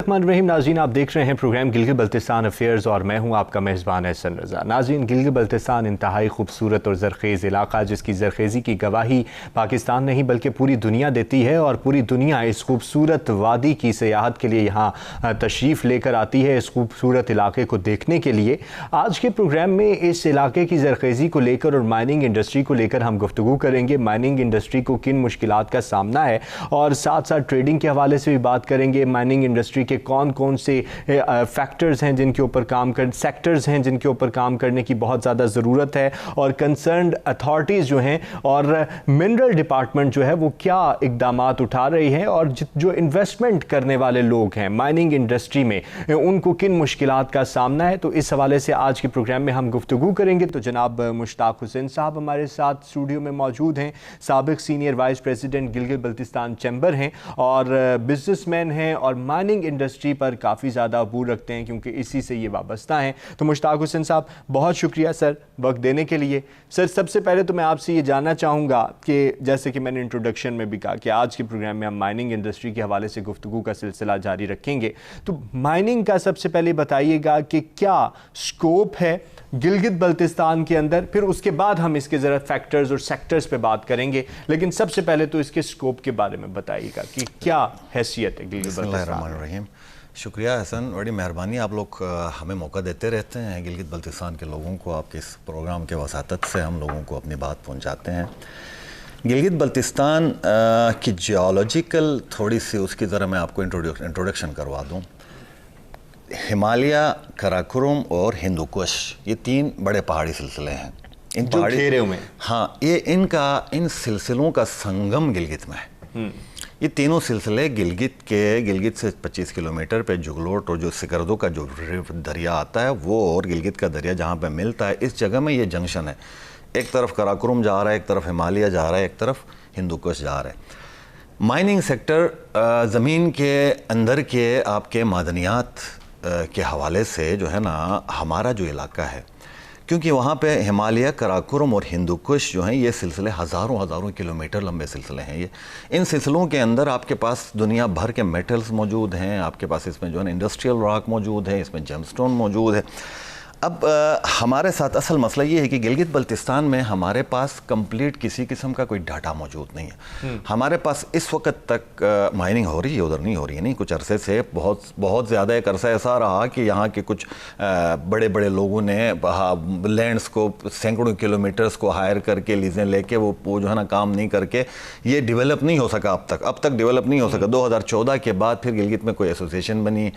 बिस्मिल्लाहिर्रहमानिर्रहीम। नाज़रीन, आप देख रहे हैं प्रोग्राम गिलगित बल्तिस्तान अफेयर्स और मैं हूं आपका मेज़बान एहसन रज़ा। नाज़रीन, गिलगित बल्तिस्तान इंतहाई खूबसूरत और ज़रख़ेज़ इलाका, जिसकी ज़रख़ेज़ी की गवाही पाकिस्तान नहीं बल्कि पूरी दुनिया देती है और पूरी दुनिया इस खूबसूरत वादी की सियाहत के लिए यहाँ तशरीफ़ लेकर आती है, इस खूबसूरत इलाके को देखने के लिए। आज के प्रोग्राम में इस इलाके की ज़रख़ेज़ी को लेकर और माइनिंग इंडस्ट्री को लेकर हम गुफ्तगू करेंगे। माइनिंग इंडस्ट्री को किन मुश्किलात का सामना है और साथ साथ ट्रेडिंग के हवाले से भी बात करेंगे। माइनिंग इंडस्ट्री के कौन कौन से फैक्टर्स हैं जिनके ऊपर सेक्टर्स हैं जिनके ऊपर काम करने की बहुत ज़्यादा ज़रूरत है और कंसर्न्ड अथॉरिटीज़ जो हैं और मिनरल डिपार्टमेंट जो है वो क्या इक़दामात उठा रही है और जो इन्वेस्टमेंट करने वाले लोग हैं माइनिंग इंडस्ट्री में उनको किन मुश्किलात का सामना है। तो इस हवाले से आज के प्रोग्राम में हम गुफ्तगू करेंगे। तो जनाब मुश्ताक हुसैन साहब हमारे साथ स्टूडियो में मौजूद हैं, साबिक senior vice president Gilgit Baltistan chamber हैं और बिजनेसमैन हैं और माइनिंग इंडस्ट्री पर काफ़ी ज़्यादा अबूर रखते हैं क्योंकि इसी से ये वाबस्ता हैं। तो मुश्ताक हुसैन साहब, बहुत शुक्रिया सर वक्त देने के लिए। सर, सबसे पहले तो मैं आपसे ये जानना चाहूँगा कि जैसे कि मैंने इंट्रोडक्शन में भी कहा कि आज के प्रोग्राम में हम माइनिंग इंडस्ट्री के हवाले से गुफ्तगू का सिलसिला जारी रखेंगे। तो माइनिंग का सबसे पहले बताइएगा कि क्या स्कोप है गिलगित बल्तिस्तान के अंदर, फिर उसके बाद हम इसके ज़रा फैक्टर्स और सेक्टर्स पे बात करेंगे, लेकिन सबसे पहले तो इसके स्कोप के बारे में बताइएगा कि क्या हैसियत है गिलगित बल्तिस्तान। शुक्रिया एहसन, बड़ी मेहरबानी। आप लोग हमें मौका देते रहते हैं, गिलगित बल्तिस्तान के लोगों को आपके इस प्रोग्राम के वसातत से हम लोगों को अपनी बात पहुंचाते हैं। गिलगित बल्तिस्तान की जियोलॉजिकल थोड़ी सी उसकी ज़रा मैं आपको इंट्रोडक्शन करवा दूँ। हिमालय, कराकोरम और हिंदू कुश, ये तीन बड़े पहाड़ी सिलसिले हैं। इन पहाड़ी घेरे हुए, हाँ, ये इन सिलसिलों का संगम गिलगित में है। ये तीनों सिलसिले गिलगित से 25 किलोमीटर पे जुगलोट और जो सिकरदो का जो दरिया आता है वो और गिलगित का दरिया जहाँ पे मिलता है, इस जगह में ये जंक्शन है। एक तरफ कराकोरम जा रहा है, एक तरफ हिमालय जा रहा है, एक तरफ हिंदू कुश जा रहा है। माइनिंग सेक्टर ज़मीन के अंदर के आपके मादनियात के हवाले से जो है ना, हमारा जो इलाका है, क्योंकि वहाँ पे हिमालय, कराकोरम और हिंदू कुश जो हैं ये सिलसिले हज़ारों किलोमीटर लंबे सिलसिले हैं। ये इन सिलसिलों के अंदर आपके पास दुनिया भर के मेटल्स मौजूद हैं, आपके पास इसमें जो है इंडस्ट्रियल रॉक मौजूद है, इसमें जेमस्टोन मौजूद है। अब हमारे साथ असल मसला ये है कि गिलगित बल्तिस्तान में हमारे पास कंप्लीट किसी किस्म का कोई डाटा मौजूद नहीं है। हमारे पास इस वक्त तक माइनिंग हो रही है, उधर नहीं हो रही है, नहीं, कुछ अरसे से बहुत ज़्यादा एक अरसा ऐसा रहा कि यहाँ के कुछ बड़े बड़े लोगों ने लैंड्स को सैकड़ों किलोमीटर्स को हायर करके लीजें लेके वो जो है ना काम नहीं करके ये डेवलप नहीं हो सका। अब तक डेवलप नहीं हो सका। 2014 के बाद फिर गिलगित में कोई एसोसिएशन बनी,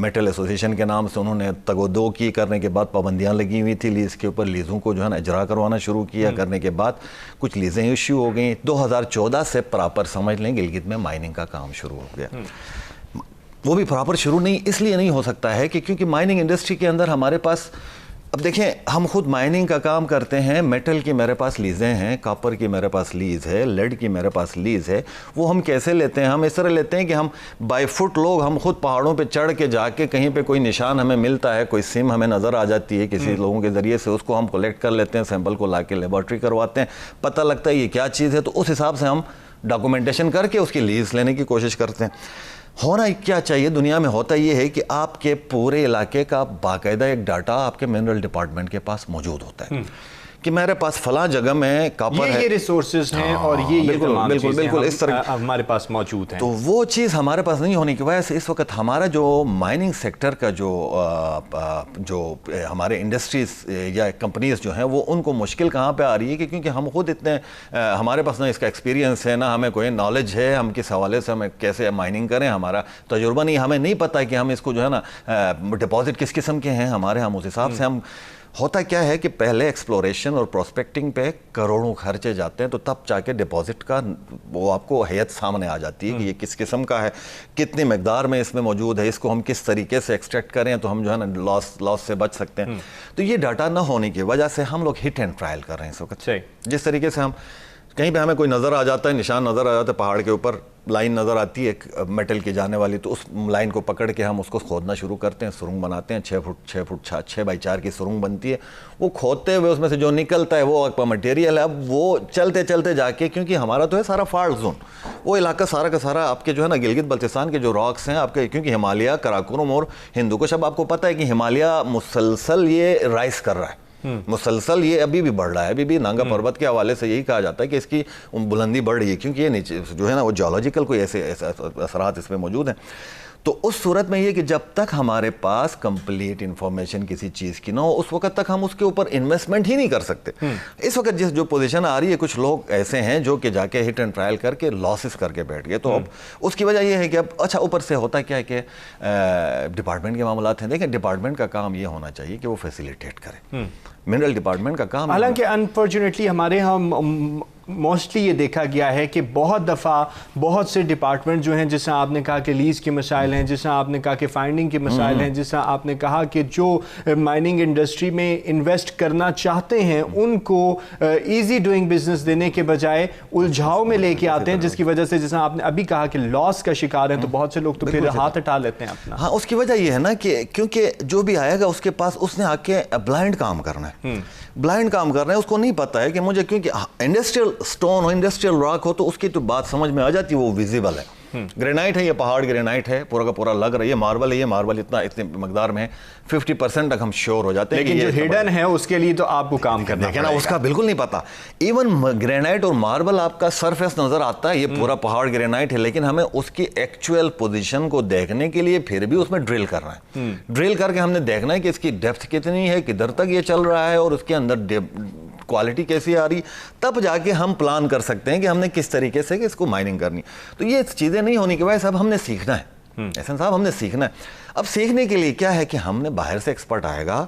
मेटल एसोसिएशन के नाम से उन्होंने तगोदो की, करने के बाद पाबंदियां लगी हुई थी लीज़ के ऊपर, लीज़ों को जो है ना इजरा करवाना शुरू किया, करने के बाद कुछ लीज़ें इश्यू हो गई। 2014 से प्रॉपर समझ लें गिलगित में माइनिंग का काम शुरू हो गया। वो भी प्रॉपर शुरू नहीं इसलिए नहीं हो सकता है कि क्योंकि माइनिंग इंडस्ट्री के अंदर हमारे पास, अब देखें, हम खुद माइनिंग का काम करते हैं, मेटल की मेरे पास लीज़ें हैं, कॉपर की मेरे पास लीज़ है, लेड की मेरे पास लीज़ है। वो हम कैसे लेते हैं? हम इस तरह लेते हैं कि हम बाई फुट लोग, हम खुद पहाड़ों पे चढ़ के जाके कहीं पे कोई निशान हमें मिलता है, कोई सिम हमें नज़र आ जाती है किसी लोगों के ज़रिए से, उसको हम कलेक्ट कर लेते हैं, सैंपल को ला के लेबॉर्ट्री करवाते हैं, पता लगता है ये क्या चीज़ है, तो उस हिसाब से हम डॉक्यूमेंटेशन करके उसकी लीज़ लेने की कोशिश करते हैं। होना क्या चाहिए दुनिया में, होता ये है कि आपके पूरे इलाके का बाकायदा एक डाटा आपके मिनरल डिपार्टमेंट के पास मौजूद होता है कि मेरे पास फला जगह में कॉपर है, ये रिसोर्सेज हैं और ये बिल्कुल इस तरह हमारे पास मौजूद हैं। तो वो चीज़ हमारे पास नहीं होने की वजह से इस वक्त हमारा जो माइनिंग सेक्टर का जो हमारे इंडस्ट्रीज या कंपनीज जो हैं वो उनको मुश्किल कहाँ पे आ रही है कि क्योंकि हम खुद इतने हमारे पास ना इसका एक्सपीरियंस है, ना हमें कोई नॉलेज है, हम किस हवाले से हमें कैसे माइनिंग करें, हमारा तजुर्बा नहीं, हमें नहीं पता कि हम इसको जो है ना डिपॉजिट किस किस्म के हैं हमारे, हम उस हिसाब से हम होता क्या है कि पहले एक्सप्लोरेशन और प्रोस्पेक्टिंग पे करोड़ों खर्चे जाते हैं, तो तब जाके डिपॉजिट का वो आपको हैयत सामने आ जाती है कि ये किस किस्म का है, कितनी मकदार में इसमें मौजूद है, इसको हम किस तरीके से एक्सट्रैक्ट करें तो हम जो है ना लॉस से बच सकते हैं। तो ये डाटा ना होने की वजह से हम लोग हिट एंड ट्रायल कर रहे हैं इस वक्त। जिस तरीके से हम कहीं पे हमें कोई नज़र आ जाता है, निशान नज़र आ जाता है, पहाड़ के ऊपर लाइन नज़र आती है एक मेटल की जाने वाली, तो उस लाइन को पकड़ के हम उसको खोदना शुरू करते हैं, सुरंग बनाते हैं, 6 बाई 4 की सुरंग बनती है। वो खोदते हुए उसमें से जो निकलता है वो आपका मटेरियल है। अब वो चलते चलते जाके, क्योंकि हमारा तो है सारा फाल्ट जोन, वो इलाका सारा का सारा आपके जो है ना गिलगित बल्तिस्तान के जो रॉक्स हैं आपके, क्योंकि हिमालय, कराकोरम और हिंदुकुश, अब आपको पता है कि हिमालय मुसलसल ये राइज कर रहा है, मुसलसल ये अभी भी बढ़ रहा है। अभी भी नांगा पर्वत के हवाले से यही कहा जाता है कि इसकी बुलंदी बढ़ रही है, क्योंकि ये नीचे जो है ना वो जियोलॉजिकल कोई ऐसे असरात इसमें मौजूद हैं। तो उस सूरत में ये कि जब तक हमारे पास कंप्लीट इंफॉर्मेशन किसी चीज़ की ना हो, उस वक्त तक हम उसके ऊपर इन्वेस्टमेंट ही नहीं कर सकते। इस वक्त जिस जो पोजीशन आ रही है, कुछ लोग ऐसे हैं जो कि जाके हिट एंड ट्रायल करके लॉसेस करके बैठ गए। तो अब उसकी वजह ये है कि अब अच्छा ऊपर से होता क्या है कि डिपार्टमेंट के मामलात हैं। देखें, डिपार्टमेंट का काम ये होना चाहिए कि वो फैसिलिटेट करे, मिनरल डिपार्टमेंट का काम। हालांकि अनफॉर्चुनेटली हमारे यहाँ मोस्टली ये देखा गया है कि बहुत दफ़ा बहुत से डिपार्टमेंट जो हैं, जैसा आपने कहा कि लीज़ के मसाइल हैं, जैसा आपने कहा कि फाइंडिंग के मसाइल हैं, जैसा आपने कहा कि जो माइनिंग इंडस्ट्री में इन्वेस्ट करना चाहते हैं उनको ईजी डूइंग बिजनेस देने के बजाय उलझाव में लेके आते हैं, जिसकी वजह से जैसा आपने अभी कहा कि लॉस का शिकार हैं, तो बहुत से लोग तो फिर हाथ हटा लेते हैं अपना। हाँ, उसकी वजह ये है ना कि क्योंकि जो भी आएगा उसके पास उसने आके ब्लाइंड काम करना है, ब्लाइंड काम कर रहे हैं। उसको नहीं पता है कि मुझे, क्योंकि इंडस्ट्रियल स्टोन हो, इंडस्ट्रियल रॉक हो, तो उसकी तो बात समझ में आ जाती है, वो विजिबल है। ग्रेनाइट है, ये पहाड़ ग्रेनाइट है, पूरा का पूरा लग रहा है, ये मार्बल है, ये मार्बल इतने मकदार में है, 50% तक हम श्योर हो जाते हैं। लेकिन जो हिडन है उसके लिए तो आपको काम करना है ना, उसका बिल्कुल नहीं पता। इवन ग्रेनाइट और मार्बल आपका सरफेस नजर आता है, ये पूरा पहाड़ ग्रेनाइट है, लेकिन हमें उसकी एक्चुअल पोजीशन को देखने के लिए फिर भी उसमें ड्रिल करना है। ड्रिल करके हमने देखना है कि इसकी डेप्थ कितनी है, किधर तक ये चल रहा है और उसके अंदर क्वालिटी कैसी आ रही, तब जाके हम प्लान कर सकते हैं कि हमने किस तरीके से कि इसको माइनिंग करनी। तो ये चीज़ें नहीं होने की वजह से अब हमने सीखना है, एहसन साहब, हमने सीखना है। अब सीखने के लिए क्या है कि हमने बाहर से एक्सपर्ट आएगा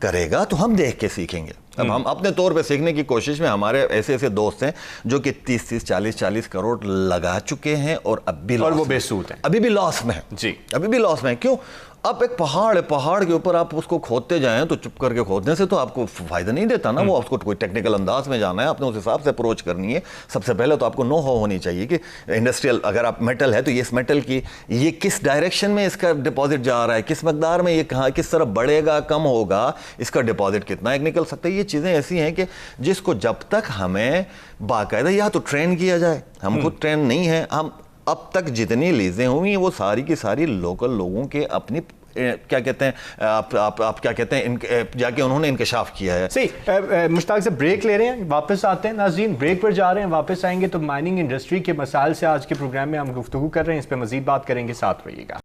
करेगा तो हम देख के सीखेंगे। अब हम अपने तौर पे सीखने की कोशिश में, हमारे ऐसे दोस्त हैं जो कि 30-30, 40-40 करोड़ लगा चुके हैं और अब भी और वो बेसूद हैं, अभी भी लॉस में है जी, अभी भी लॉस में है। क्यों? अब एक पहाड़ है, पहाड़ के ऊपर आप उसको खोदते जाएं तो चुप करके खोदने से तो आपको फायदा नहीं देता ना, वो आपको कोई टेक्निकल अंदाज में जाना है, आपने उस हिसाब से अप्रोच करनी है। सबसे पहले तो आपको नो हो होनी चाहिए कि इंडस्ट्रियल, अगर आप मेटल है तो ये इस मेटल की ये किस डायरेक्शन में इसका डिपॉजिट जा रहा है, किस मकदार में ये कहाँ किस तरह बढ़ेगा, कम होगा, इसका डिपॉजिट कितना एक निकल सकता है। ये चीज़ें ऐसी हैं कि जिसको जब तक हमें बाकायदा या तो ट्रेन किया जाए, हम खुद ट्रेन नहीं है, हम अब तक जितनी लीजें हुई हैं वो सारी की सारी लोकल लोगों के अपनी क्या कहते हैं, आप क्या कहते हैं, जाके उन्होंने इंकशाफ किया है। सही। मुश्ताक से ब्रेक ले रहे हैं, वापस आते हैं। नाज़रीन, ब्रेक पर जा रहे हैं, वापस आएंगे तो माइनिंग इंडस्ट्री के मसाइल से आज के प्रोग्राम में हम गुफ्तगू कर रहे हैं, इस पर मजीद बात करेंगे, साथ रहिएगा।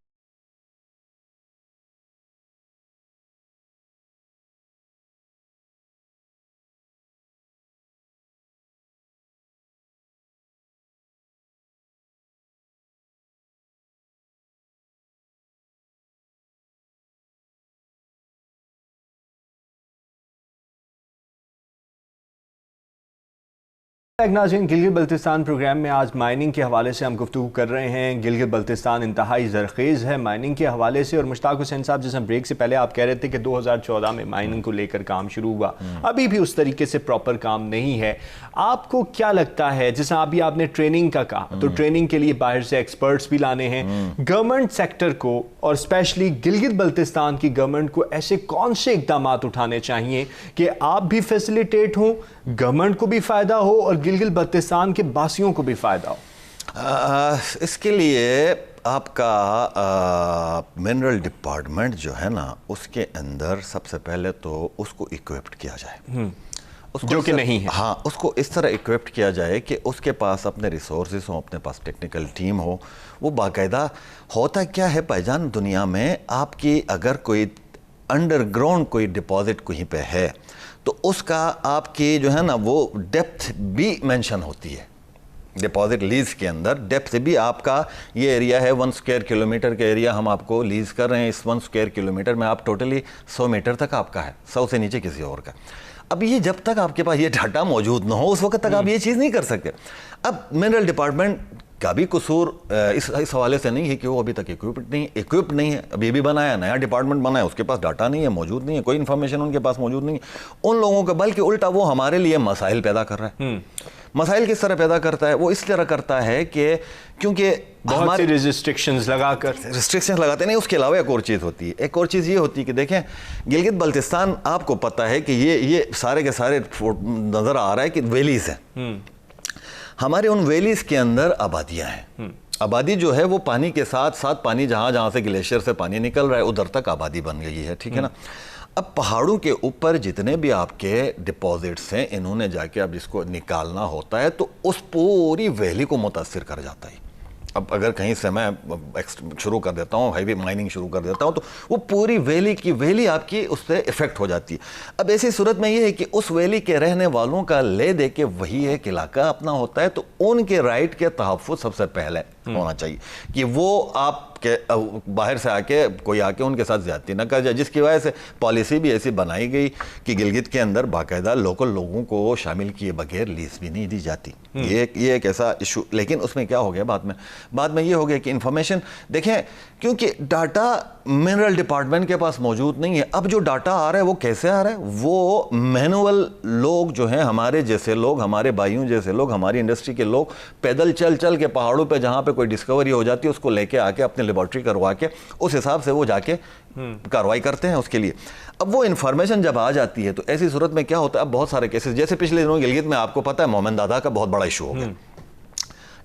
नाज़रीन, गिलगित बल्तिस्तान प्रोग्राम में आज माइनिंग के हवाले से हम गुफ्तगू कर रहे हैं। गिलगित बल्तिस्तान इंतहाई ज़रख़ेज़ है माइनिंग के हवाले से, और मुश्ताक हुसैन साहब, जैसे ब्रेक से पहले आप कह रहे थे कि 2014 में माइनिंग को लेकर काम शुरू हुआ, अभी भी उस तरीके से प्रॉपर काम नहीं है। आपको क्या लगता है, जैसे अभी आपने ट्रेनिंग का कहा, तो ट्रेनिंग के लिए बाहर से एक्सपर्ट्स भी लाने हैं, गवर्नमेंट सेक्टर को और स्पेशली गिलगित बल्तिस्तान की गवर्नमेंट को ऐसे कौन से इक़दाम उठाने चाहिए कि आप भी फैसिलिटेट हों, गवर्नमेंट को भी फ़ायदा हो और गिलगित बल्तिस्तान के बासियों को भी फ़ायदा हो? इसके लिए आपका मिनरल डिपार्टमेंट जो है ना, उसके अंदर सबसे पहले तो उसको इक्विप्ड किया जाए, जो कि नहीं है। हाँ, उसको इस तरह इक्विप्ड किया जाए कि उसके पास अपने रिसोर्सेज हो, अपने पास टेक्निकल टीम हो। वो बाकायदा होता क्या है भाईजान, दुनिया में आपकी अगर कोई अंडरग्राउंड कोई डिपॉजिट कहीं पे है तो उसका आपकी जो है ना वो डेप्थ भी मेंशन होती है। डिपॉजिट लीज के अंदर डेप्थ भी, आपका ये एरिया है 1 स्क्वायर किलोमीटर का एरिया हम आपको लीज कर रहे हैं, इस 1 स्क्वायर किलोमीटर में आप टोटली 100 मीटर तक आपका है, 100 से नीचे किसी और का। अब ये जब तक आपके पास ये डाटा मौजूद ना हो उस वक्त तक आप ये चीज़ नहीं कर सकते। अब मिनरल डिपार्टमेंट का भी कसूर इस हवाले से नहीं है कि वो अभी तक इक्विप्ड नहीं है। अब ये भी बनाया, नया डिपार्टमेंट बनाया, उसके पास डाटा नहीं है, मौजूद नहीं है, कोई इन्फॉर्मेशन उनके पास मौजूद नहीं है उन लोगों का, बल्कि उल्टा वो हमारे लिए मसाइल पैदा कर रहा है। مسائل کس طرح پیدا کرتا ہے؟ وہ اس طرح کرتا ہے کہ کیونکہ بہت سی ریسٹرکشنز لگا کر لگاتے نہیں. اس کے علاوہ ایک اور چیز ہوتی ہے. ایک اور چیز یہ ہوتی ہے کہ دیکھیں گلگت بلتستان آپ کو پتہ ہے کہ یہ سارے کے سارے نظر آ رہا ہے کہ ویلیز ہیں. ہمارے ان ویلیز کے اندر آبادیاں ہیں. آبادی جو ہے وہ پانی کے ساتھ ساتھ پانی جہاں سے گلیشیئر سے پانی نکل رہا ہے ادھر تک آبادی بن گئی ہے. ٹھیک ہے نا. اب پہاڑوں کے اوپر جتنے بھی آپ کے ڈپازٹس ہیں انہوں نے جا کے اب جس کو نکالنا ہوتا ہے تو اس پوری ویلی کو متاثر کر جاتا ہے. اب اگر کہیں سے میں شروع کر دیتا ہوں ہیوی مائننگ شروع کر دیتا ہوں تو وہ پوری ویلی کی ویلی آپ کی اس سے افیکٹ ہو جاتی ہے. اب ایسی صورت میں یہ ہے کہ اس ویلی کے رہنے والوں کا لے دے کے وہی ایک علاقہ اپنا ہوتا ہے تو ان کے رائٹ کے تحفظ سب سے پہلے ہونا چاہیے کہ وہ آپ کہ باہر سے آ کے کوئی آ کے ان کے ساتھ زیادتی نہ کر جائے, جس کی وجہ سے پالیسی بھی ایسی بنائی گئی کہ گلگت کے اندر باقاعدہ لوکل لوگوں کو شامل کیے بغیر لیز بھی نہیں دی جاتی. یہ ایک ایسا ایشو. لیکن اس میں کیا ہو گیا بعد میں یہ ہو گیا کہ انفارمیشن دیکھیں کیونکہ ڈاٹا منرل ڈپارٹمنٹ کے پاس موجود نہیں ہے. اب جو ڈاٹا آ رہا ہے وہ کیسے آ رہا ہے؟ وہ مینول لوگ جو ہیں ہمارے جیسے لوگ, ہمارے بھائیوں جیسے لوگ, ہماری انڈسٹری کے لوگ پیدل چل کے پہاڑوں پہ جہاں پہ کوئی ڈسکوری ہو جاتی ہے اس کو لے کے آ کے اپنے لیبارٹری کروا کے اس حساب سے وہ جا کے کاروائی کرتے ہیں اس کے لیے. اب وہ انفارمیشن جب آ جاتی ہے تو ایسی صورت میں کیا ہوتا ہے, اب بہت سارے کیسز جیسے پچھلے دنوں گلگت میں آپ کو پتہ ہے مومن دادا کا بہت بڑا ایشو ہو گیا.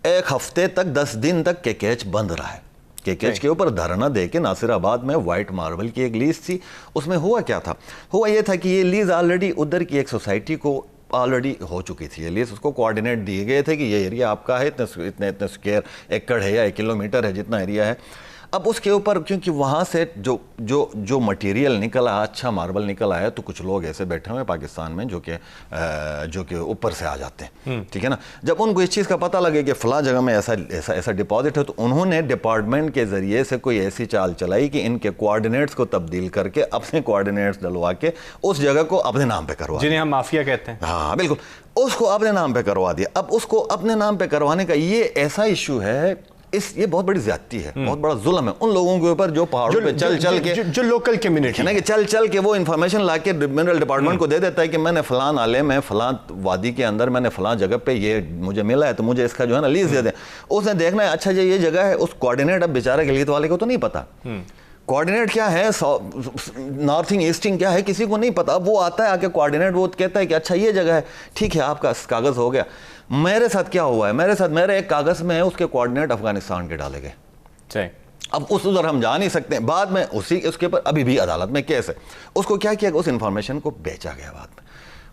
ایک ہفتے تک 10 دن تک کیچ بند رہا ہے. کیچ کے اوپر دھرنا دے کے ناصر آباد میں وائٹ ماربل کی ایک لیز تھی. اس میں ہوا کیا تھا؟ ہوا یہ تھا کہ یہ لیز آلریڈی ادھر کی ایک سوسائٹی کو آلریڈی ہو چکی تھی. یہ لیز اس کو کوارڈینیٹ دیے گئے تھے کہ یہ ایریا آپ کا ہے, اتنے سکوائر ایکڑ ہے یا 1 کلومیٹر ہے جتنا ایریا ہے. اب اس کے اوپر کیونکہ وہاں سے جو مٹیریل نکلا, اچھا ماربل نکلا ہے, تو کچھ لوگ ایسے بیٹھے ہوئے پاکستان میں جو کہ اوپر سے آ جاتے ہیں. ٹھیک ہے نا. جب ان کو اس چیز کا پتہ لگے کہ فلاں جگہ میں ایسا ڈپازٹ ہے تو انہوں نے ڈپارٹمنٹ کے ذریعے سے کوئی ایسی چال چلائی کہ ان کے کوارڈینیٹس کو تبدیل کر کے اپنے کوارڈینیٹس ڈلوا کے اس جگہ کو اپنے نام پہ کروا, جنہیں ہم مافیا کہتے ہیں. ہاں بالکل, اس کو اپنے نام پہ کروا دیا. اب اس کو اپنے نام پہ کروانے کا یہ ایسا ایشو ہے, یہ بہت بڑی زیادتی ہے, بہت بڑا ظلم ہے ان لوگوں کے اوپر جو پہاڑوں پہ چل کے جو لوکل کمیونٹی ہے نا, کہ چل کے وہ انفارمیشن لا کے منرل ڈپارٹمنٹ کو دے دیتا ہے کہ میں نے فلاں نالے میں فلاں وادی کے اندر میں نے فلاں جگہ پہ یہ مجھے ملا ہے تو مجھے اس کا جو ہے نا لیز دے دیں. اس نے دیکھنا ہے اچھا یہ جگہ ہے, اس کوارڈینیٹ اب بیچارے گلگت والے کو تو نہیں پتا کوارڈینیٹ کیا ہے, نارتھنگ ایسٹنگ کیا ہے, کسی کو نہیں پتا. اب وہ آتا ہے آ کے کوارڈینیٹ, وہ کہتا ہے کہ اچھا یہ جگہ ہے, ٹھیک ہے آپ کا کاغذ ہو گیا. میرے ساتھ کیا ہوا ہے, میرے ایک کاغذ میں ہے اس کے کوارڈینیٹ افغانستان کے ڈالے گئے. اب اس ادھر ہم جا نہیں سکتے. بعد میں اس کے اوپر ابھی بھی عدالت میں کیس ہے. اس کو کیا کیا اس انفارمیشن کو بیچا گیا بعد میں.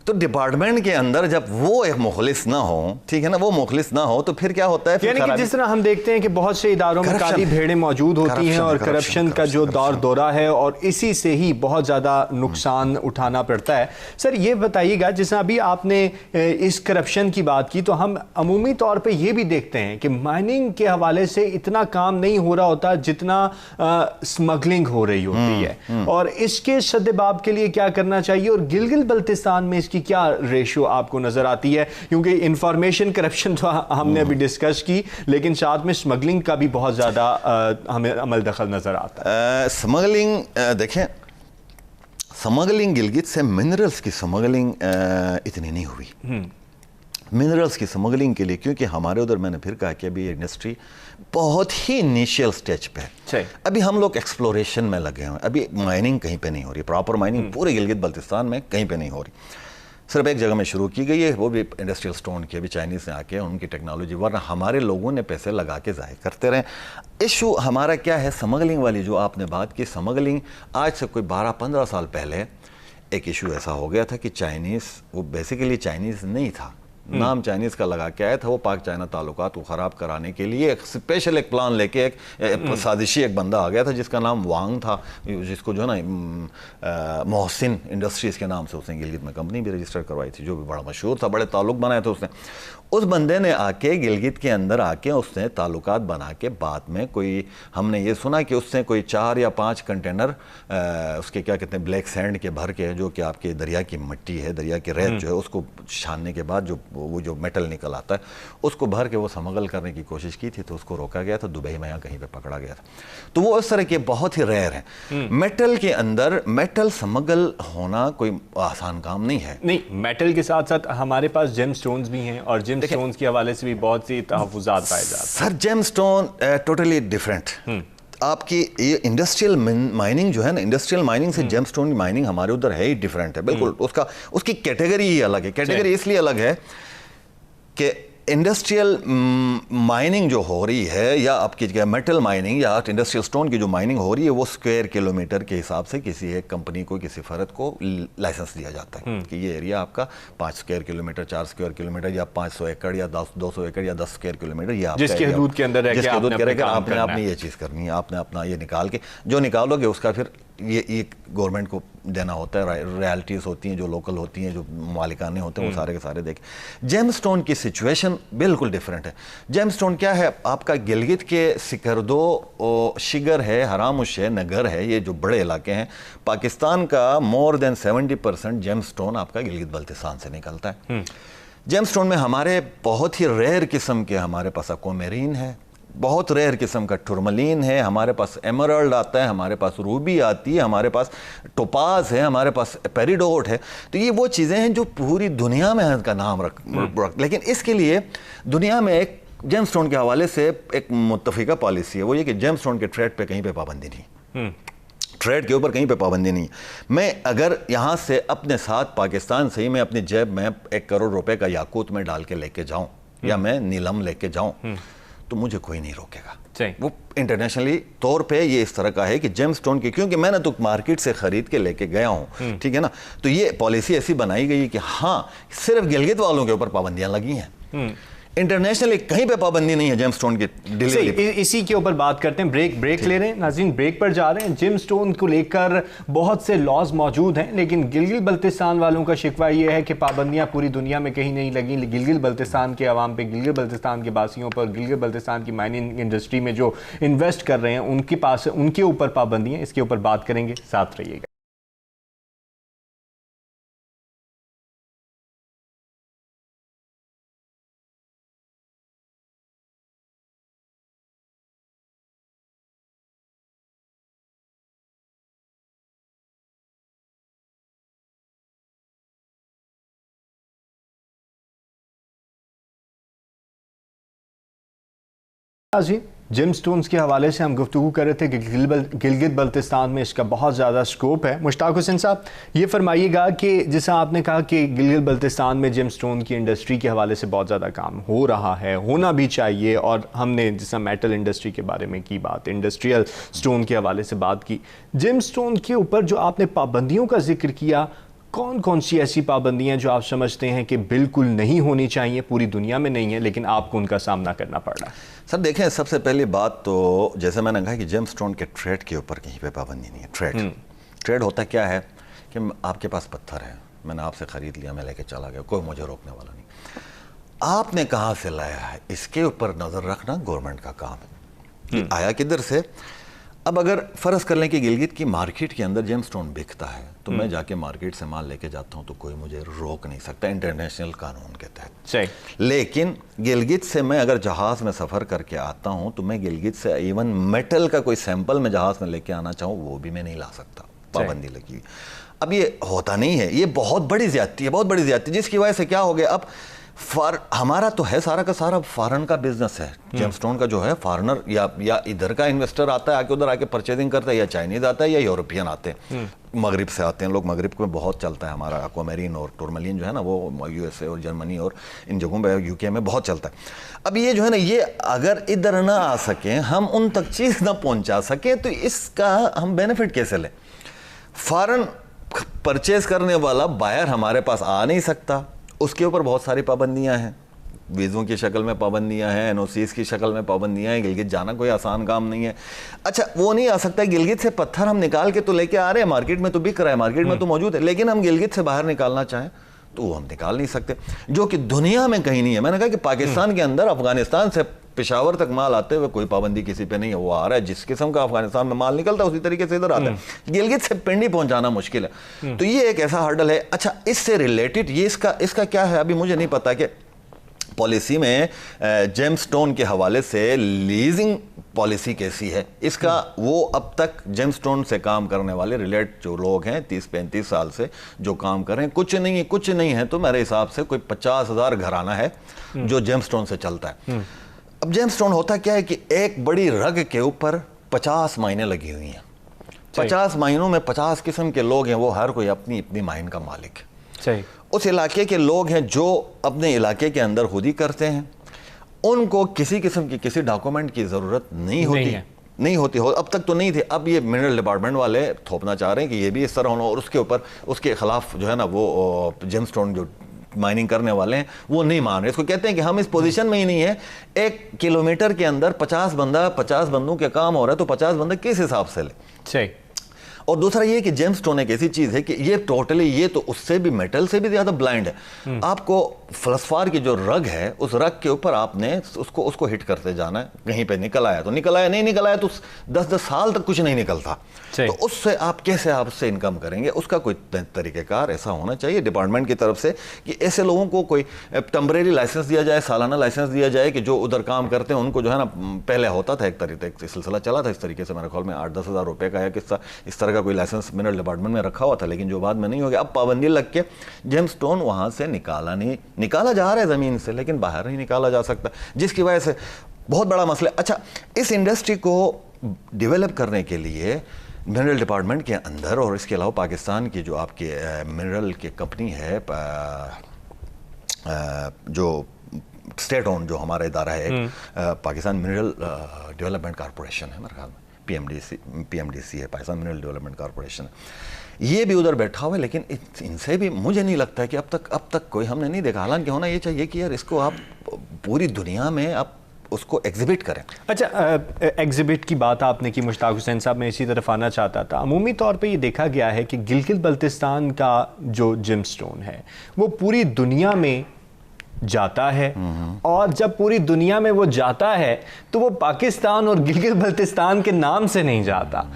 تو ڈپارٹمنٹ کے اندر جب وہ ایک مخلص نہ ہو, ٹھیک ہے نا, وہ مخلص نہ ہو تو پھر کیا ہوتا ہے, یعنی کہ جس طرح ہم دیکھتے ہیں کہ بہت سے اداروں میں کالی بھیڑیں موجود ہوتی ہیں اور کرپشن کا جو دور دورہ ہے اور اسی سے ہی بہت زیادہ نقصان اٹھانا پڑتا ہے. سر یہ بتائیے گا, جس طرح ابھی آپ نے اس کرپشن کی بات کی, تو ہم عمومی طور پہ یہ بھی دیکھتے ہیں کہ مائننگ کے حوالے سے اتنا کام نہیں ہو رہا ہوتا جتنا سمگلنگ ہو رہی ہوتی ہے, اور اس کے سدباب کے لیے کیا کرنا چاہیے, اور گلگت بلتستان میں اس کی کیا ریشو آپ کو نظر آتی ہے؟ کیونکہ انفارمیشن کرپشن تو ہم نے ابھی ڈسکس کی, لیکن ساتھ میں سمگلنگ کا بھی بہت زیادہ ہمیں عمل دخل نظر آتا ہے. سمگلنگ دیکھیں, سمگلنگ گلگت سے منرلز کی سمگلنگ اتنی نہیں ہوئی. منرلز کی سمگلنگ کے لیے کیونکہ ہمارے ادھر میں نے پھر کہا کہ ابھی انڈسٹری بہت ہی انیشیل سٹیج پہ ہے. ابھی ہم لوگ ایکسپلوریشن میں لگے ہوئے ہیں. ابھی مائننگ کہیں پہ نہیں ہو رہی, پراپر مائننگ پورے گلگت بلتستان میں کہیں پہ نہیں ہو رہی. صرف ایک جگہ میں شروع کی گئی ہے, وہ بھی انڈسٹریل سٹون کی, ابھی چائنیز نے آ کے ان کی ٹیکنالوجی, ورنہ ہمارے لوگوں نے پیسے لگا کے ضائع کرتے رہے. ایشو ہمارا کیا ہے, سمگلنگ والی جو آپ نے بات کی, سمگلنگ آج سے کوئی 12-15 سال پہلے ایک ایشو ایسا ہو گیا تھا کہ چائنیز, وہ بیسیکلی چائنیز نہیں تھا, نام چائنیز کا لگا کے آیا تھا. وہ پاک چائنا تعلقات کو خراب کرانے کے لیے ایک اسپیشل ایک پلان لے کے ایک سازشی ایک بندہ آ گیا تھا جس کا نام وانگ تھا, جس کو جو ہے نا محسن انڈسٹریز کے نام سے اس نے گلگت میں کمپنی بھی رجسٹر کروائی تھی, جو بھی بڑا مشہور تھا, بڑے تعلق بنائے تھے اس نے. اس بندے نے آ کے گلگت کے اندر آ کے اس نے تعلقات بنا کے بعد میں کوئی, ہم نے یہ سنا کہ اس نے کوئی 4 یا 5 کنٹینر اس کے کیا کہتے ہیں بلیک سینڈ کے بھر کے, جو کہ آپ کے دریا کی مٹی ہے, دریا کی ریت جو ہے, اس کو چھاننے کے بعد وہ جو میٹل نکل آتا ہے اس کو بھر کے وہ سمگل کرنے کی کوشش کی تھی. تو اس کو روکا گیا تھا, دبئی میں یا کہیں پہ پکڑا گیا تھا. تو وہ اس طرح کے بہت ہی ریئر ہیں. میٹل کے اندر میٹل سمگل ہونا کوئی آسان کام نہیں ہے. نہیں, میٹل کے ساتھ ساتھ ہمارے پاس جیم سٹونز بھی ہیں, اور جیم स्टोन्स के हवाले से भी बहुत सी तहफ़्फ़ुज़ात पाए जाते हैं। Sir gem stone totally different. आपकी ये इंडस्ट्रियल माइनिंग जो है ना, इंडस्ट्रियल माइनिंग से जेम स्टोन की माइनिंग हमारे उधर है ही डिफरेंट है बिल्कुल। उसकी कैटेगरी ही अलग है। कैटेगरी इसलिए अलग है कि इंडस्ट्रियल माइनिंग जो हो रही है, या आपकी मेटल माइनिंग या इंडस्ट्रियल स्टोन की जो माइनिंग हो रही है, वो स्क्वायर किलोमीटर के हिसाब से किसी एक कंपनी को, किसी फर्द को लाइसेंस दिया जाता है कि ये एरिया आपका 5 स्क्वायर किलोमीटर, 4 स्क्वायर किलोमीटर, या 500 एकड़ या 200 एकड़ या 10 स्क्वायर किलोमीटर, ये आपका जिसके हदूद के अंदर आपने ये चीज़ करनी है। आपने अपना ये निकाल के जो निकालोगे उसका फिर ये गवर्नमेंट को देना होता है। रॉयल्टीज होती हैं जो लोकल होती हैं, जो मालिकाने होते हैं, वो सारे के सारे देखें। जेम स्टोन की सिचुएशन बिल्कुल डिफरेंट है। जेम स्टोन क्या है, आपका गिलगित के सिकरदो, शिगर है, हरामुशे, नगर है, ये जो बड़े इलाके हैं, पाकिस्तान का मोर देन 70% जेम स्टोन आपका गिलगित बल्तिस्तान से निकलता है। जेम स्टोन में हमारे बहुत ही रेयर किस्म के, हमारे पास एक्वामेरीन है, बहुत रेयर किस्म का टुरमलीन है, हमारे पास एमरल्ड आता है, हमारे पास रूबी आती है, हमारे पास टोपाज है, हमारे पास पेरिडोट है। तो ये वो चीज़ें हैं जो पूरी दुनिया में इसका नाम रख लेकिन इसके लिए दुनिया में एक जेम स्टोन के हवाले से एक मुत्तफ़िका पॉलिसी है, वो ये कि जेम स्टोन के ट्रेड पे कहीं पे पाबंदी नहीं, ट्रेड के ऊपर कहीं पे पाबंदी नहीं। मैं अगर यहाँ से अपने साथ पाकिस्तान से ही मैं अपनी जेब में 1 करोड़ रुपए का याकूत में डाल के लेके जाऊँ, या मैं नीलम लेके जाऊँ, तो मुझे कोई नहीं रोकेगा। वो इंटरनेशनली तौर पे ये इस तरह का है कि जेम स्टोन की, क्योंकि मैंने तो मार्केट से खरीद के लेके गया हूँ, ठीक है ना, तो ये पॉलिसी ऐसी बनाई गई है कि हाँ, सिर्फ गिलगित वालों के ऊपर पाबंदियां लगी हैं, इंटरनेशनली कहीं पे पाबंदी नहीं है जेम स्टोन की डिलीवरी। इसी के ऊपर बात करते हैं, ब्रेक ले रहे हैं नाज़रीन, ब्रेक पर जा रहे हैं। जेम स्टोन को लेकर बहुत से लॉज मौजूद हैं, लेकिन गिलगित बल्तिस्तान वालों का शिकवा ये है कि पाबंदियां पूरी दुनिया में कहीं नहीं लगी, गिलगित बल्तिस्तान के अवाम पे, गिलगित बल्तिस्तान के बासियों पर, गिलगित बल्तिस्तान की माइनिंग इंडस्ट्री में जो इन्वेस्ट कर रहे हैं उनके पास, उनके ऊपर पाबंदियाँ। इसके ऊपर बात करेंगे, साथ रहिएगा। जी, जेम स्टोन्स के हवाले से हम गुफ्तगू कर रहे थे कि गिलगित बल्तिस्तान में इसका बहुत ज़्यादा स्कोप है। मुश्ताक हुसैन साहब, ये फरमाइएगा कि जैसा आपने कहा कि गिलगित बल्तिस्तान में जेम स्टोन की इंडस्ट्री के हवाले से बहुत ज़्यादा काम हो रहा है, होना भी चाहिए, और हमने जैसा मेटल इंडस्ट्री के बारे में की बात, इंडस्ट्रियल स्टोन के हवाले से बात की, जेम स्टोन के ऊपर जो आपने पाबंदियों का जिक्र किया, कौन कौन सी ऐसी पाबंदियां जो आप समझते हैं कि बिल्कुल नहीं होनी चाहिए, पूरी दुनिया में नहीं है, लेकिन आपको उनका सामना करना पड़ रहा है? सर देखें, सबसे पहली बात तो जैसे मैंने कहा कि जेम स्टोन के ट्रेड के ऊपर कहीं पे पाबंदी नहीं है। ट्रेड होता क्या है कि आपके पास पत्थर है, मैंने आपसे ख़रीद लिया, मैं लेके चला गया, कोई मुझे रोकने वाला नहीं। आपने कहाँ से लाया है, इसके ऊपर नज़र रखना गवर्नमेंट का काम है, आया किधर से। अब अगर फ़र्ज़ कर लें कि गिलगित की मार्केट के अंदर जेम स्टोन बिकता है, तो मैं जाके मार्केट से माल लेके जाता हूँ तो कोई मुझे रोक नहीं सकता इंटरनेशनल कानून के तहत। लेकिन गिलगित से मैं अगर जहाज़ में सफ़र करके आता हूँ तो मैं गिलगित से इवन मेटल का कोई सैंपल मैं जहाज़ में लेके आना चाहूँ वो भी मैं नहीं ला सकता, पाबंदी लगी। अब ये होता नहीं है, ये बहुत बड़ी ज़्यादती है, बहुत बड़ी ज़्यादती, जिसकी वजह से क्या हो गया, अब हमारा तो है सारा का सारा फॉरेन का बिजनेस है। जेम स्टोन का जो है फॉरेनर या इधर का इन्वेस्टर आता है, आके उधर आके परचेजिंग करता है, या चाइनीज आता है या यूरोपियन आते हैं, मगरिब से आते हैं लोग। मगरिब में बहुत चलता है हमारा एक्वामेरीन और टुरमलीन जो है ना, वो यूएसए और जर्मनी और इन जगहों पे, यूके में बहुत चलता है। अब ये जो है ना, ये अगर इधर ना आ सकें, हम उन तक चीज़ ना पहुँचा सकें, तो इसका हम बेनिफिट कैसे लें? फॉरेन परचेज करने वाला बायर हमारे पास आ नहीं सकता, उसके ऊपर बहुत सारी पाबंदियां हैं, वीज़ों की शक्ल में पाबंदियां हैं, एनओसीज़ की शक्ल में पाबंदियां हैं। गिलगित जाना कोई आसान काम नहीं है। अच्छा, वो नहीं आ सकता, गिलगित से पत्थर हम निकाल के तो लेके आ रहे हैं, मार्केट में तो बिक रहा है, मार्केट में तो मौजूद है, लेकिन हम गिलगित से बाहर निकालना चाहें तो वो हम निकाल नहीं सकते, जो कि दुनिया में कहीं नहीं है। मैंने कहा कि पाकिस्तान के अंदर अफगानिस्तान से पेशावर तक माल आते हुए कोई पाबंदी किसी पे नहीं है, वो आ रहा है, जिस किस्म का अफगानिस्तान में माल निकलता है उसी तरीके से इधर आता है। गिलगित से पिंडी पहुंचाना मुश्किल है, तो ये एक ऐसा हर्डल है। अच्छा, इससे रिलेटेड ये इसका क्या है, अभी मुझे नहीं पता कि पॉलिसी में जेम स्टोन के हवाले से लीजिंग पॉलिसी कैसी है इसका, वो अब तक जेम स्टोन से काम करने वाले रिलेट जो लोग हैं 30-35 साल से जो काम कर रहे हैं, कुछ नहीं है तो मेरे हिसाब से कोई 50,000 घराना है जो जेम स्टोन से चलता है। अब जेम स्टोन होता क्या है कि एक बड़ी रग के ऊपर 50 माइनें लगी हुई हैं, 50 माइनों में 50 किस्म के लोग हैं, वो हर कोई अपनी अपनी माइन का मालिक है। उस इलाके के लोग हैं जो अपने इलाके के अंदर खुद ही करते हैं, उनको किसी किस्म की किसी डॉक्यूमेंट की ज़रूरत नहीं होती हो, अब तक तो नहीं थी। अब ये मिनरल डिपार्टमेंट वाले थोपना चाह रहे हैं कि ये भी इस तरह होना, और उसके ऊपर उसके खिलाफ जो है ना वो जेम स्टोन जो माइनिंग करने वाले हैं वो नहीं मान रहे। इसको कहते हैं कि हम इस पोजीशन में ही नहीं है, 1 किलोमीटर के अंदर 50 बंदों के काम हो रहा है तो 50 बंदे किस हिसाब से ले। और दूसरा ये कि जेम स्टोन एक ऐसी चीज़ है कि ये टोटली, ये तो उससे भी, मेटल से भी ज़्यादा ब्लाइंड है। आपको फ्लसफार की जो रग है, उस रग के ऊपर आपने उसको हिट करते जाना है, कहीं पे निकल आया तो निकल आया, नहीं निकल आया तो 10-10 साल तक कुछ नहीं निकलता, तो उससे आप कैसे आपसे इनकम करेंगे, उसका कोई तरीक़ेकार ऐसा होना चाहिए डिपार्टमेंट की तरफ से कि ऐसे लोगों को कोई टेम्परेरी लाइसेंस दिया जाए, सालाना लाइसेंस दिया जाए कि जो उधर काम करते हैं उनको जो है ना, पहले होता था एक सिलसिला चला था इस तरीके से, मेरे ख्याल में 8-10 हज़ार रुपये का या किस्सा इस तरह का कोई लाइसेंस मिनरल डिपार्टमेंट में रखा हुआ था, लेकिन जो बाद में नहीं हो गया। अब पाबंदी लग के जेम स्टोन वहाँ से निकाला जा रहा है ज़मीन से, लेकिन बाहर नहीं निकाला जा सकता, जिसकी वजह से बहुत बड़ा मसला। अच्छा, इस इंडस्ट्री को डेवलप करने के लिए मिनरल डिपार्टमेंट के अंदर और इसके अलावा पाकिस्तान की जो आपके मिनरल की कंपनी है, जो स्टेट ओन जो हमारा इदारा है, पाकिस्तान मिनरल डेवलपमेंट कॉरपोरेशन है, मेरे ख्याल में PMDC है, पाकिस्तान मिनरल डेवलपमेंट कॉरपोरेशन, ये भी उधर बैठा हुआ है, लेकिन इनसे भी मुझे नहीं लगता है कि अब तक कोई हमने नहीं देखा। हालांकि होना ये चाहिए कि यार इसको आप पूरी दुनिया में आप उसको एग्जिबिट करें। अच्छा, एग्जिबिट की बात आपने की मुश्ताक हुसैन साहब, मैं इसी तरफ आना चाहता था। अमूमी तौर पे ये देखा गया है कि गिलगित बल्तिस्तान का जो जेम स्टोन है वो पूरी दुनिया में जाता है, और जब पूरी दुनिया में वो जाता है तो वो पाकिस्तान और गिलगित बल्तिस्तान के नाम से नहीं जाता।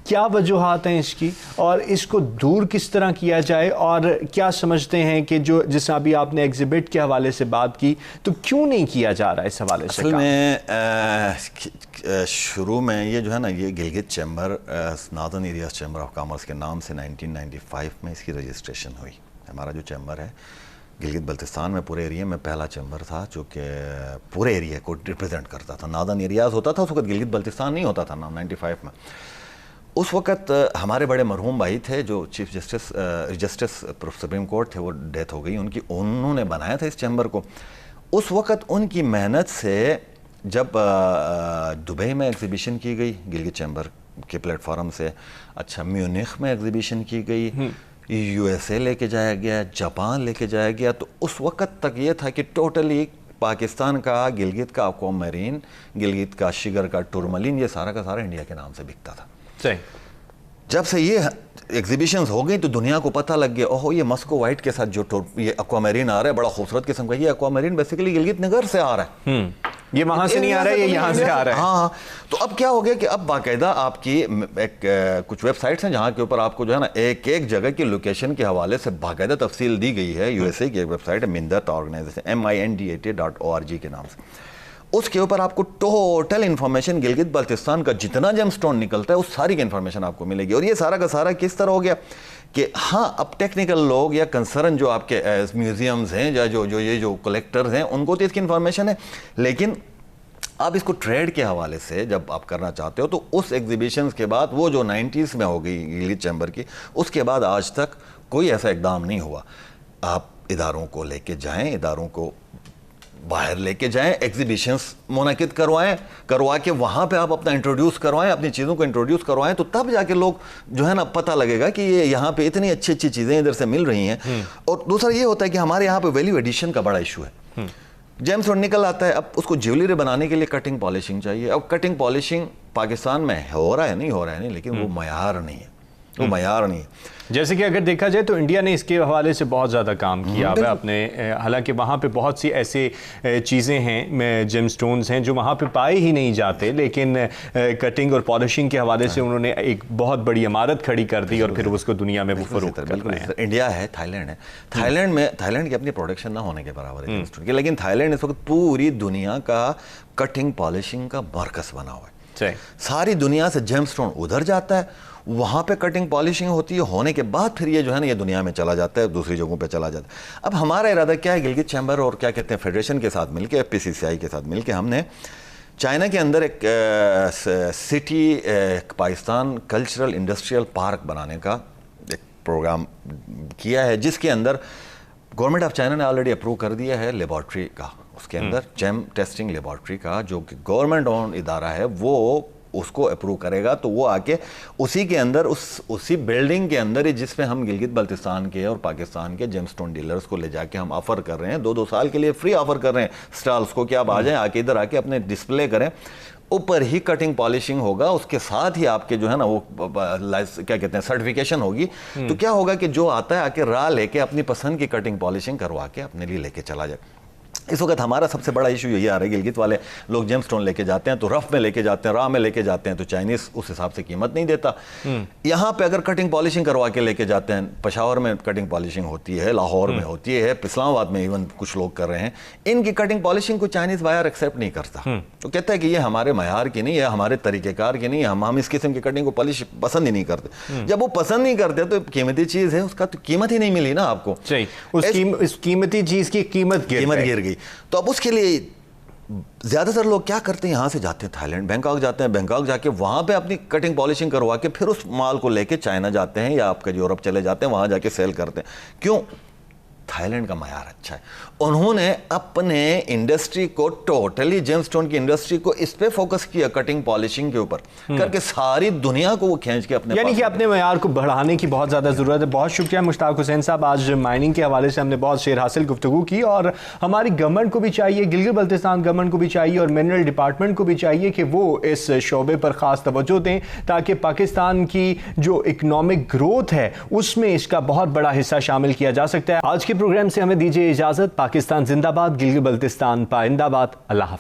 क्या वजूहात हैं इसकी, और इसको दूर किस तरह किया जाए, और क्या समझते हैं कि जो जिस अभी आपने एग्जिबिट के हवाले से बात की, तो क्यों नहीं किया जा रहा इस हवाले से? असल में शुरू में ये जो है ना, ये Gilgit chamber northern areas chamber of commerce के नाम से 1995 में इसकी रजिस्ट्रेशन हुई। हमारा जो चैम्बर है गिलगित बल्तिस्तान में पूरे एरिया में पहला चैम्बर था जो कि पूरे एरिया को रिप्रेजेंट करता था। नॉर्दर्न एरियाज होता था उस वक्त, गिलगित बल्तिस्तान नहीं होता था 95 में। उस वक़्त हमारे बड़े मरहूम भाई थे जो चीफ जस्टिस सुप्रीम कोर्ट थे, वो डेथ हो गई उनकी, उन्होंने बनाया था इस चैम्बर को। उस वक़्त उनकी मेहनत से जब दुबई में एग्ज़िबिशन की गई गिलगित चैम्बर के प्लेटफॉर्म से, अच्छा म्यूनिख में एग्ज़िबिशन की गई, USA लेके जाया गया, जापान लेके जाया गया, तो उस वक़्त तक ये था कि टोटली पाकिस्तान का गिलगित का एक्वामरीन, गिलगित का शिगर का टूरमलिन, ये सारा का सारा इंडिया के नाम से बिकता था। जब से ये एग्जीबिशंस हो गई तो दुनिया को पता लग गया, ओहो ये मस्को वाइट के साथ जो ये एक्वामरीन आ रहा है, बड़ा खूबसूरत किस्म का, ये एक्वामरीन बेसिकली गिलगित नगर से आ रहा है, ये वहां से नहीं आ रहा है, ये यहाँ से आ रहा है। हाँ, तो अब क्या हो गया कि अब बाकायदा आपकी कुछ वेबसाइट्स हैं जहाँ के ऊपर आपको जो है ना एक जगह की लोकेशन के हवाले से बाकायदा तफसील दी गई है। USA की एक वेबसाइट है मिंदत ऑर्गेनाइजेशन, MINDAT.org के नाम से, उसके ऊपर आपको टोटल इन्फॉर्मेशन गिलगित बल्तिस्तान का जितना जेम स्टोन निकलता है उस सारी की इन्फॉर्मेशन आपको मिलेगी। और ये सारा का सारा किस तरह हो गया कि हाँ, अब टेक्निकल लोग या कंसर्न जो आपके म्यूजियम्स हैं या जो कलेक्टर्स हैं उनको तो इसकी इन्फॉर्मेशन है, लेकिन आप इसको ट्रेड के हवाले से जब आप करना चाहते हो तो उस एग्जीबिशंस के बाद, वो जो 90s में हो गई गिलगित चैम्बर की, उसके बाद आज तक कोई ऐसा इकदाम नहीं हुआ। आप इदारों को लेके जाएं, इदारों को बाहर लेके जाएं, एग्जीबिशंस मुनक़िद करवा के वहाँ पे आप अपना इंट्रोड्यूस करवाएं, अपनी चीज़ों को इंट्रोड्यूस करवाएं, तो तब जाके लोग जो है ना पता लगेगा कि ये यहाँ पे इतनी अच्छी अच्छी चीज़ें इधर से मिल रही हैं। और दूसरा ये होता है कि हमारे यहाँ पे वैल्यू एडिशन का बड़ा इशू है। जेम स्टोन निकल आता है, अब उसको ज्वेलरी बनाने के लिए कटिंग पॉलिशिंग चाहिए। अब कटिंग पॉलिशिंग पाकिस्तान में हो रहा है नहीं, लेकिन वो मयार नहीं है, وہ معیار نہیں ہے. جیسے کہ اگر دیکھا جائے تو انڈیا نے اس کے حوالے سے بہت زیادہ کام کیا ہے اپنے، حالانکہ وہاں پہ بہت سی ایسے چیزیں ہیں، جیم سٹونز ہیں جو وہاں پہ پائے ہی نہیں جاتے، لیکن کٹنگ اور پالشنگ کے حوالے سے انہوں نے ایک بہت بڑی عمارت کھڑی کر دی اور پھر اس کو دنیا میں وہ فروخت کر رہے ہیں. انڈیا ہے، تھائی لینڈ ہے، تھائی لینڈ کی اپنی پروڈکشن نہ ہونے کے برابر ہے جیم سٹون کی، لیکن تھائی لینڈ اس وقت پوری دنیا کا کٹنگ پالشنگ کا مرکز بنا ہوا ہے. ساری دنیا سے جیم سٹون ادھر جاتا ہے، وہاں پہ کٹنگ پالشنگ ہوتی ہے، ہونے کے بعد پھر یہ جو ہے نا یہ دنیا میں چلا جاتا ہے، دوسری جگہوں پہ چلا جاتا ہے. اب ہمارا ارادہ کیا ہے، گلگت چیمبر اور کیا کہتے ہیں فیڈریشن کے ساتھ مل کے، PCCI کے ساتھ مل کے ہم نے چائنا کے اندر ایک city Pakistan cultural industrial park بنانے کا ایک پروگرام کیا ہے، جس کے اندر گورنمنٹ آف چائنا نے آلریڈی اپروو کر دیا ہے لیبارٹری کا، اس کے اندر جیم ٹیسٹنگ لیبارٹری کا، جو کہ گورنمنٹ اون ادارہ ہے، وہ اس کو اپروو کرے گا. تو وہ آ کے اسی کے اندر اسی بلڈنگ کے اندر ہی جس میں ہم گلگت بلتستان کے اور پاکستان کے جیم سٹون ڈیلرز کو لے جا کے ہم آفر کر رہے ہیں، 2 سال کے لیے فری آفر کر رہے ہیں سٹالز کو کہ آپ آ جائیں، آ کے ادھر آ کے اپنے ڈسپلے کریں. اوپر ہی کٹنگ پالشنگ ہوگا، اس کے ساتھ ہی آپ کے جو ہے نا وہ کیا کہتے ہیں سرٹیفیکیشن ہوگی. تو کیا ہوگا کہ جو آتا ہے آ کے راہ لے کے اپنی پسند کی کٹنگ پالشنگ کروا کے اپنے لیے لے کے چلا جائے. اس وقت ہمارا سب سے بڑا ایشو یہی آ رہا ہے، گلگت والے لوگ جیم سٹون لے کے جاتے ہیں تو رف میں لے کے جاتے ہیں، راہ میں لے کے جاتے ہیں تو چائنیز اس حساب سے قیمت نہیں دیتا. یہاں پہ اگر کٹنگ پالشنگ کروا کے لے کے جاتے ہیں، پشاور میں کٹنگ پالشنگ ہوتی ہے، لاہور میں ہوتی ہے، اسلام آباد میں ایون کچھ لوگ کر رہے ہیں، ان کی کٹنگ پالشنگ کو چائنیز بائر ایکسیپٹ نہیں کرتا. تو کہتا ہے کہ یہ ہمارے معیار کی نہیں ہے، ہمارے طریقہ کار کی نہیں ہے، ہم اس قسم کی کٹنگ کو پالش پسند ہی نہیں کرتے. جب وہ پسند نہیں کرتے تو قیمتی چیز ہے، اس کا تو قیمت ہی نہیں ملی نا آپ کو، اس قیمتی چیز کی قیمت گر گئی. تو اب اس کے لیے زیادہ تر لوگ کیا کرتے ہیں، یہاں سے جاتے ہیں تھائی لینڈ، بینکاک جاتے ہیں، بینکاک جا کے وہاں پہ اپنی کٹنگ پالشنگ کروا کے پھر اس مال کو لے کے چائنا جاتے ہیں یا آپ کا یورپ چلے جاتے ہیں، وہاں جا کے سیل کرتے ہیں. کیوں؟ تھائی لینڈ کا معیار اچھا ہے. انہوں نے اپنے انڈسٹری کو ٹوٹلی جیم سٹون کی انڈسٹری کو اس پہ فوکس کیا، کٹنگ پالشنگ کے اوپر کر کے ساری دنیا کو وہ کھینچ کے اپنے، یعنی کہ اپنے معیار کو بڑھانے کی بہت زیادہ ضرورت ہے. بہت شکریہ مشتاق حسین صاحب، آج مائننگ کے حوالے سے ہم نے بہت شیر حاصل گفتگو کی، اور ہماری گورنمنٹ کو بھی چاہیے، گلگت بلتستان گورنمنٹ کو بھی چاہیے اور منرل ڈپارٹمنٹ کو بھی چاہیے کہ وہ اس شعبے پر خاص توجہ دیں تاکہ پاکستان کی جو اکنامک گروتھ ہے اس میں اس کا بہت بڑا حصہ شامل کیا جا سکتا ہے. آج کے پروگرام سے ہمیں دیجیے اجازت. پاکستان زندہ باد، گلگت بلتستان پائندہ باد. اللہ حافظ.